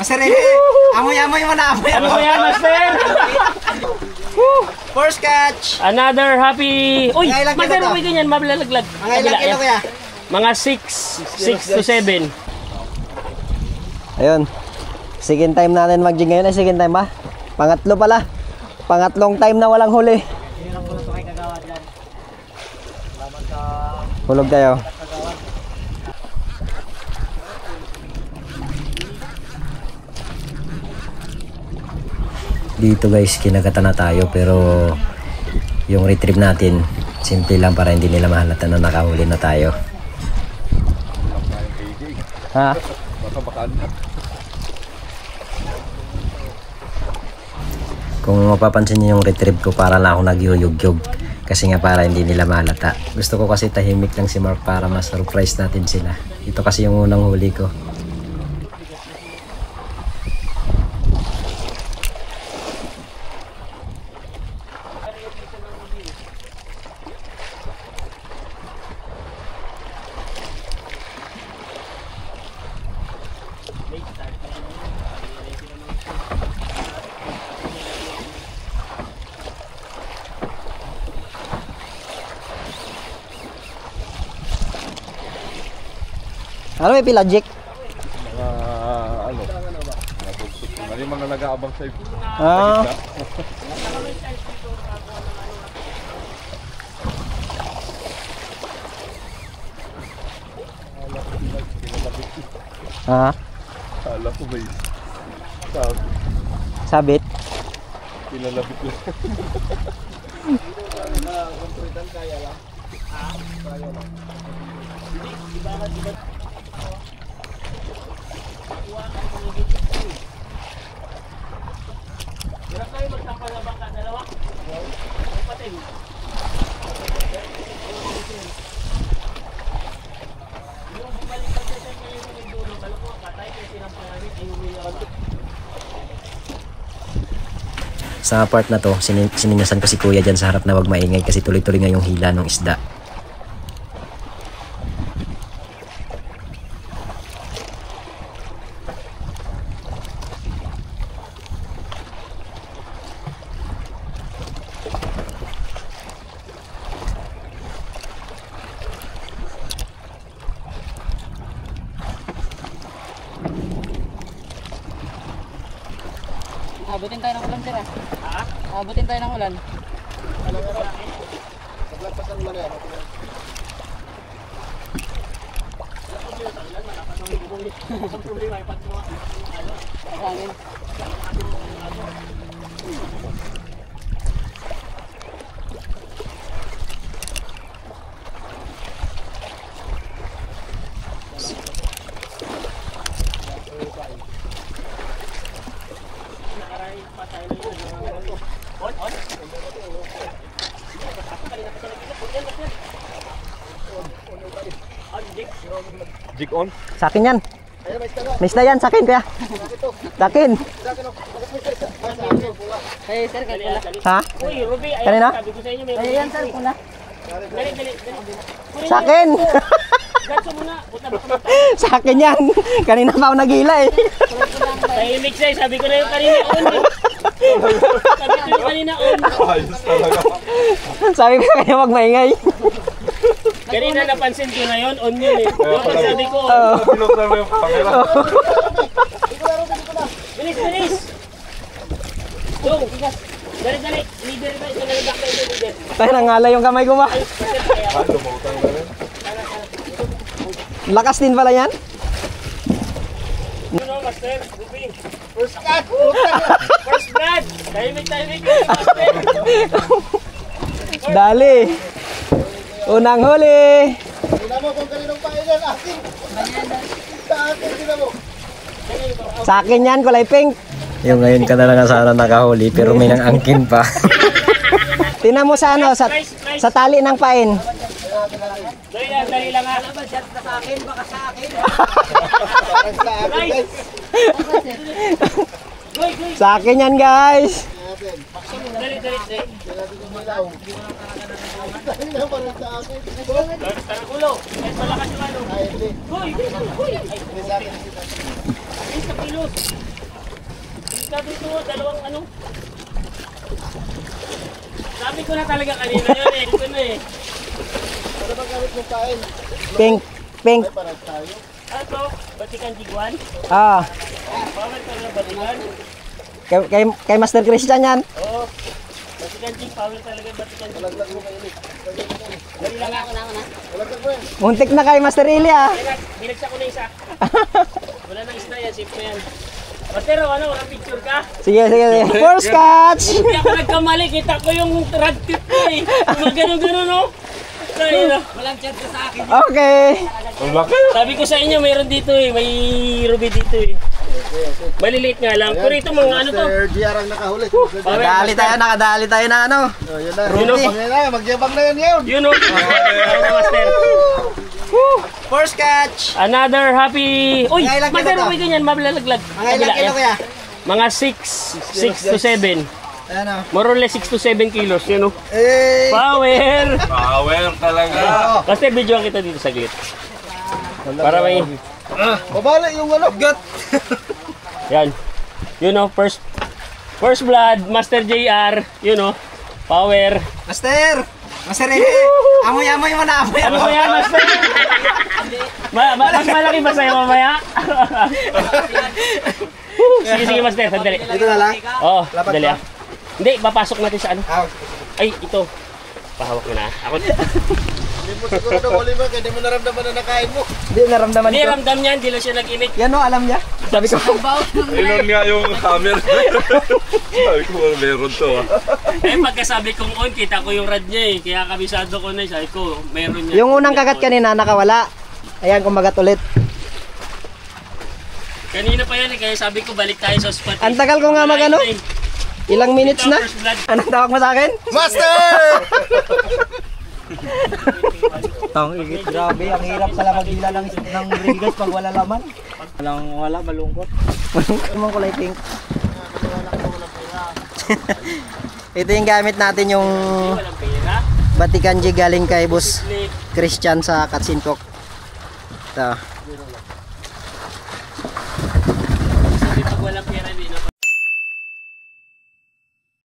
Master, amoy-amoy mo na, amoy. Ano ba yan, Master? First catch. Another happy... Uy, Mga ilang Master, kilo to? may ganyan, malalaglag. Mga ilang kilo kaya? Mga 6 to 7. Ayun. Second time natin mag-jig ngayon. Ay, second time ba? Pangatlo pala. Pangatlong time na walang huli. Hulog tayo. Dito guys, kinagatan na tayo pero yung retrieve natin simple lang para hindi nila mahalata na nakahuli na tayo. Ha? Kung mapapansin niyo yung retrieve ko, para lang ako nagyuyug-yug kasi nga para hindi nila mahalata. Gusto ko kasi tahimik lang si Mark para mas surprise natin sila. Ito kasi yung unang huli ko. Ano may pelagic? Ano? May mga nag-aabang sa Ah. Ha? Kala ko ba yun? Sabit? Pinalabit lang. Sa part na to, sininasan ko si kuya dyan sa harap na wag maingay kasi tuloy-tuloy nga yung hila ng isda. Abutin tayo ng ulan, sir. Ha? Abutin tayo ng ulan. Jig on? Sa akin yan. May isda yan, sa akin kuya. Sa akin. Hey, sir, kaya pula. Ha? Uy, Ruby, ayun, Kanina? sabi ko sa inyo, may Ayan, sir, pula. Dali. Sa akin. Ganso muna. Puta ba kumata? Sa akin yan. Kanina pa ako nagila eh. Tahimik siya, sabi ko na yung kanina on eh. Sabi ko yung kanina on. Ayos talaga. Sabi ko kaya wag maingay. Kanina napansin ko na yun, on yun eh. Yung sabi ko on. Pinuksan mo yung camera. Bilis! Go! Dali! Leader ba? Ito nalagak na ito, leader. Tayo nangala yung kamay ko ba? Lumutang na rin. Lakas din pala yan. Ano, Master? Ruby. First cut! First blood! Tahimik yun, Master. Dali. Unang huli. Tingnan mo kung kaninong painan, akin. Sa akin, tingnan mo. Sa akin yan, kulay pink. Yung ngayon ka na lang sana nakahuli pero may nang angkin pa. Tingnan mo sa ano, sa tali ng pain. Dali lang ha. Sa akin, baka sa akin. Sa akin, guys. Sa akin yan guys. Dali. Tingnan mo rin sa akin. Tara kulo. Ito malakas yung ano. Ay, hindi. Hoy! Hindi sa akin. Ay, sa kilos. Sabi ko, dalawang ano. Sabi ko na talaga kanina yun eh. Ito na eh. Ano bang gamit mong kain? Pink. Pink. Ay, parang tayo. Ato, Batikan Jiguan. Ah. Power talaga Batikan. Kay Master Christian yan. Oo. Batikan Jig, power talaga Batikan Jig. Laglag mo kayo. Dali lang ako na. Laglag mo yan. Muntik na kay Master Eli ah. Binagsak ko na isa. Wala nang isda yan, safe na yan. Master, ano, walang picture ka? Sige, sige, sige. First catch! Hindi ako nagkamali, kita ko yung rod tip ko eh. Mga ganun-ganun, no? Kaya na. Walang chance sa akin. Okay. Ang laki. Sabi ko sa inyo, mayroon dito eh. May ruby dito eh. Maliliit nga lang. Pero ito mga ano to. Mr. GR ang nakahuli. Nakadali tayo na ano. Oh, yun na. Yun, oh. Yun na, magyabang na yan ngayon. Yun o. Ano Master? First catch! Another happy... Uy! Mga ilang kilo Master, to? may ganyan, mabalalaglag. Mga ilang kilo kaya? Mga 6 to 7. Ayan o. More or less 6 to 7 kilos. Yun o. Eh! Power! Power talaga. Master, videoan kita dito saglit. Para may... Babala yung ano. Gat. Yan. You know, first blood, Master JR. You know, power. Master! Master Eli! Amoy-amoy mo na! Ano ba yan, Master? Mas malaki ba sa'yo mamaya? Sige, sige, Master. Sandali. Dito na lang. Oo, Lapat sandali ba? ah. Hindi, papasok natin sa ano. Ah, Ay, ito. Pahawak mo na. Ako. Hindi mo siguro huli mo, kaya di mo naramdaman na nakain mo. Hindi naramdaman Hindi, ko. ramdam niya. Hindi lang siya nag-init. Yan o, alam niya. Sabi ko. Ilan nga yung hammer. Sabi ko, meron to ah. Eh, pagkasabi kong on, kita ko yung rad niya eh. Kaya kabisado ko na. Sabi ko, meron niya. Yung unang kagat kanina, nakawala. Ayan, kumagat ulit. Kanina pa yan eh. Kaya sabi ko, balik tayo sa spot. Ang tagal ko nga magano. Ilang minutes na? First blood. Anong tawag mo sa akin? Master! Tang igit, grabe. Ang hirap pala maghila ng rigas pag wala laman. Wala, malungkot. Malungkot mong kulay pink. Ito yung gamit natin yung Walang pera. Batikan Jig galing kay Boss Christian sa Katsinkok. Ito.